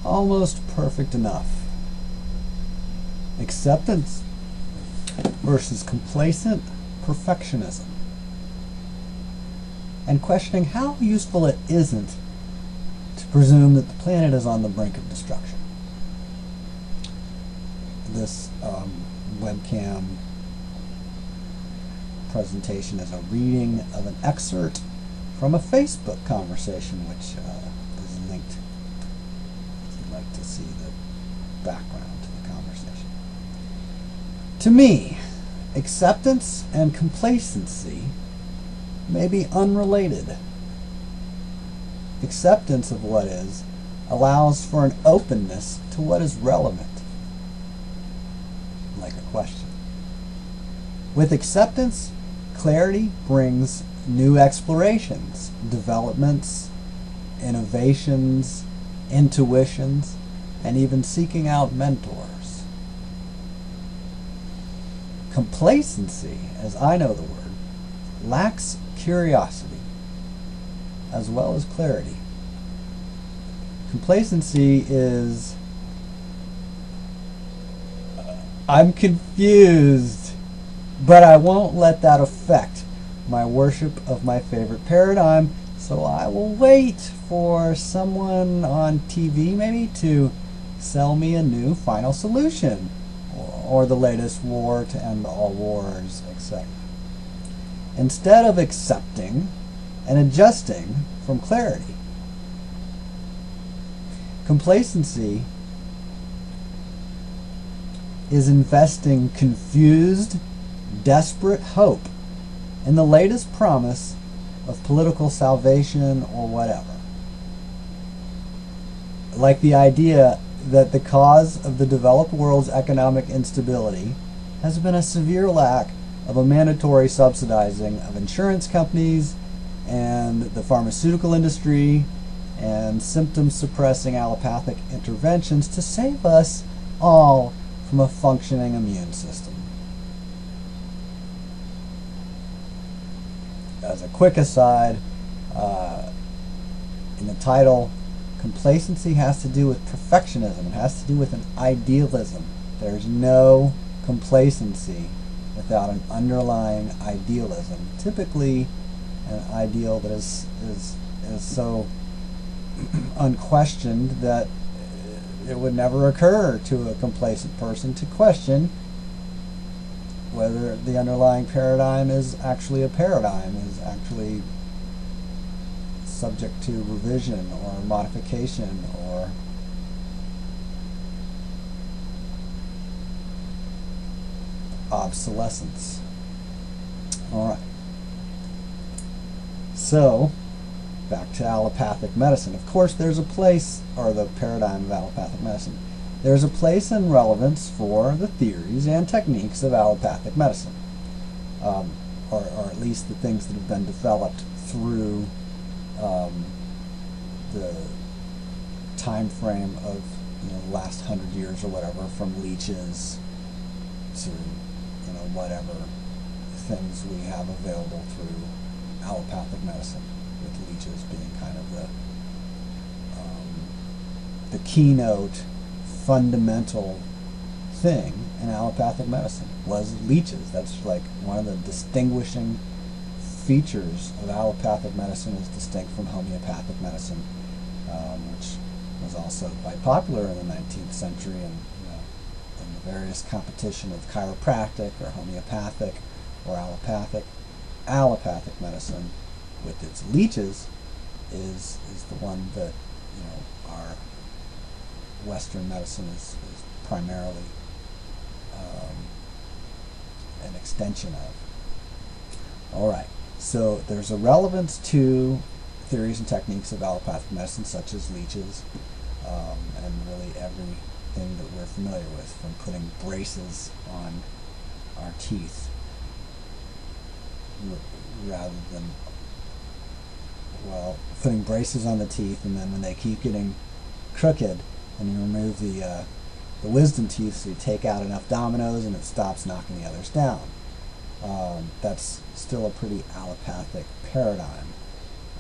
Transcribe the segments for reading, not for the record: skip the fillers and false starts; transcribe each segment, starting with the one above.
almost perfect enough. Acceptance versus complacent perfectionism. And questioning how useful it isn't to presume that the planet is on the brink of destruction. This webcam presentation is a reading of an excerpt from a Facebook conversation, which is linked if you'd like to see the background to the conversation. To me, acceptance and complacency may be unrelated. Acceptance of what is allows for an openness to what is relevant, like a question. With acceptance, clarity brings new explorations, developments, innovations, intuitions, and even seeking out mentors. Complacency, as I know the word, lacks curiosity as well as clarity. Complacency is, I'm confused, but I won't let that affect my worship of my favorite paradigm, so I will wait for someone on TV maybe to sell me a new final solution, or the latest war to end all wars, etc. Instead of accepting and adjusting from clarity. Complacency is investing confused, desperate hope in the latest promise of political salvation or whatever. Like the idea that the cause of the developed world's economic instability has been a severe lack of a mandatory subsidizing of insurance companies and the pharmaceutical industry and symptom-suppressing allopathic interventions to save us all from a functioning immune system. As a quick aside, in the title, complacency has to do with perfectionism. It has to do with an idealism. There's no complacency without an underlying idealism. Typically, an ideal that is so unquestioned that it would never occur to a complacent person to question whether the underlying paradigm is actually a paradigm, is actually subject to revision or modification or obsolescence. All right. So, back to allopathic medicine. Of course, there's a place, or the paradigm of allopathic medicine. There's a place and relevance for the theories and techniques of allopathic medicine, or at least the things that have been developed through the time frame of the last 100 years or whatever, from leeches to whatever things we have available through allopathic medicine, with leeches being kind of the keynote fundamental thing in allopathic medicine was leeches. That's like one of the distinguishing features of allopathic medicine, is distinct from homeopathic medicine, which was also quite popular in the 19th century, and in the various competition of chiropractic or homeopathic or allopathic. Allopathic medicine, with its leeches, is the one that our Western medicine is primarily an extension of. All right, so there's a relevance to theories and techniques of allopathic medicine, such as leeches, and really everything that we're familiar with, from putting braces on our teeth rather than, putting braces on the teeth, and then when they keep getting crooked, and you remove the wisdom teeth, so you take out enough dominoes and it stops knocking the others down. That's still a pretty allopathic paradigm.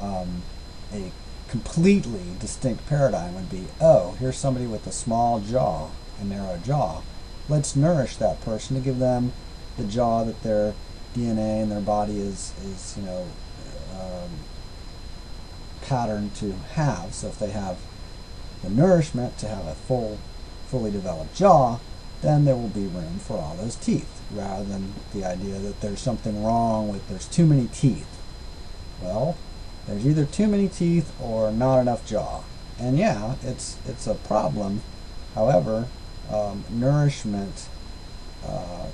A completely distinct paradigm would be, oh, here's somebody with a small jaw, a narrow jaw. Let's nourish that person to give them the jaw that their DNA and their body is patterned to have. So if they have the nourishment to have a fully developed jaw, then there will be room for all those teeth, rather than the idea that there's something wrong with there's too many teeth. Well, there's either too many teeth or not enough jaw. And yeah, it's a problem. However, nourishment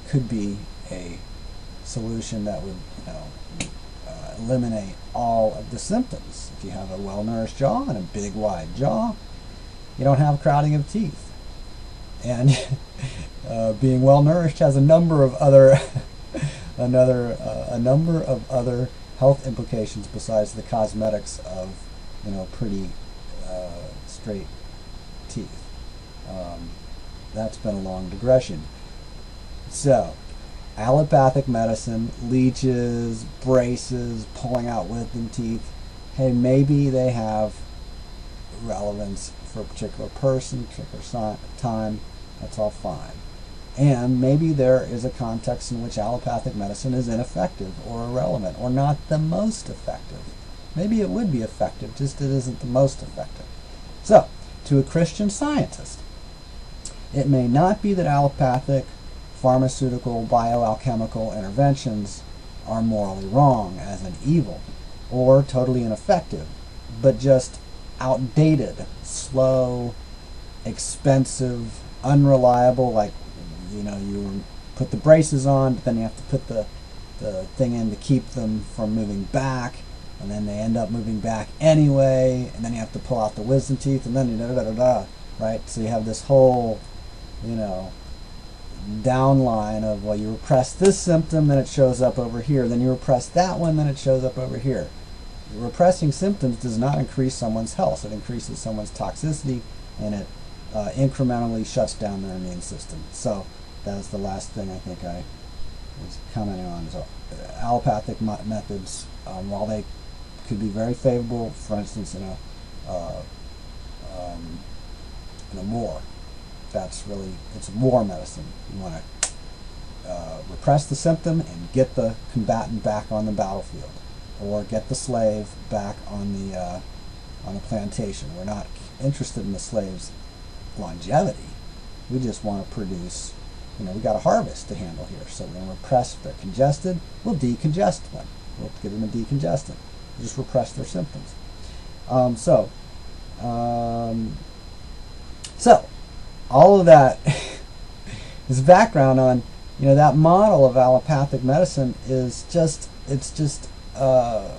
could be a solution that would eliminate all of the symptoms. If you have a well-nourished jaw and a big wide jaw, you don't have crowding of teeth. And being well-nourished has a number of other a number of other health implications besides the cosmetics of pretty straight teeth. That's been a long digression. So, allopathic medicine, leeches, braces, pulling out wisdom teeth, hey, maybe they have relevance for a particular person, particular time. That's all fine. And maybe there is a context in which allopathic medicine is ineffective or irrelevant or not the most effective. Maybe it would be effective, just it isn't the most effective. So, to a Christian Scientist, it may not be that allopathic, pharmaceutical, bioalchemical interventions are morally wrong as an evil or totally ineffective, but just outdated, slow, expensive, unreliable, like you put the braces on, but then you have to put the thing in to keep them from moving back, and then they end up moving back anyway, and then you have to pull out the wisdom teeth, and then right? So you have this whole, downline of, well, you repress this symptom, then it shows up over here, then you repress that one, then it shows up over here. Repressing symptoms does not increase someone's health. It increases someone's toxicity, and it incrementally shuts down their immune system. So that was the last thing I think I was commenting on. So allopathic methods, while they could be very favorable, for instance, in a war, it's war medicine. You want to repress the symptom and get the combatant back on the battlefield, or get the slave back on the plantation. We're not interested in the slave's longevity. We just want to produce, we got a harvest to handle here. So we're going to repress, if they're congested, we'll decongest them. We'll give them a decongestant. Just repress their symptoms. So all of that is background on, that model of allopathic medicine is just kind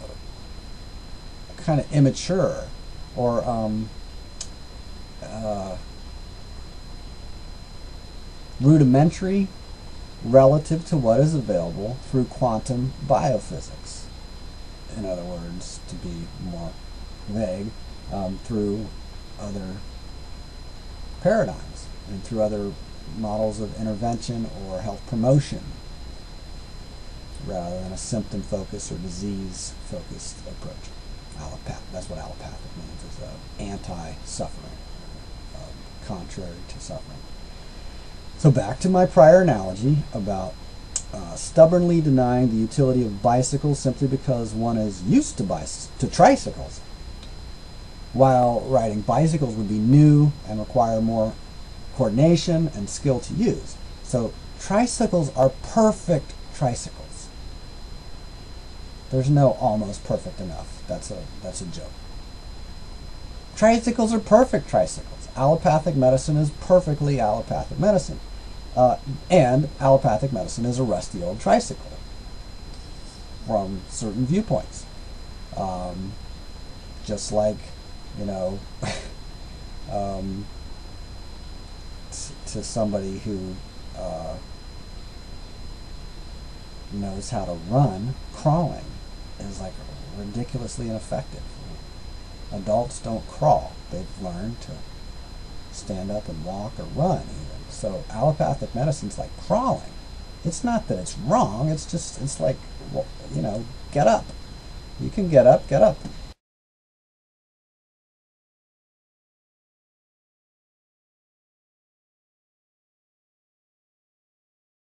of immature, or rudimentary relative to what is available through quantum biophysics. In other words, to be more vague, through other paradigms and through other models of intervention or health promotion, rather than a symptom-focused or disease-focused approach. That's what allopathic means, is anti-suffering, contrary to suffering. So back to my prior analogy about stubbornly denying the utility of bicycles simply because one is used to tricycles, while riding bicycles would be new and require more coordination and skill to use. So tricycles are perfect tricycles. There's no almost perfect enough. That's a joke. Tricycles are perfect tricycles. Allopathic medicine is perfectly allopathic medicine. And allopathic medicine is a rusty old tricycle from certain viewpoints. Just like, to somebody who knows how to run, crawling is like ridiculously ineffective. Adults don't crawl. They've learned to stand up and walk or run even. So allopathic medicine's like crawling. It's not that it's wrong, it's like, well, get up. You can get up,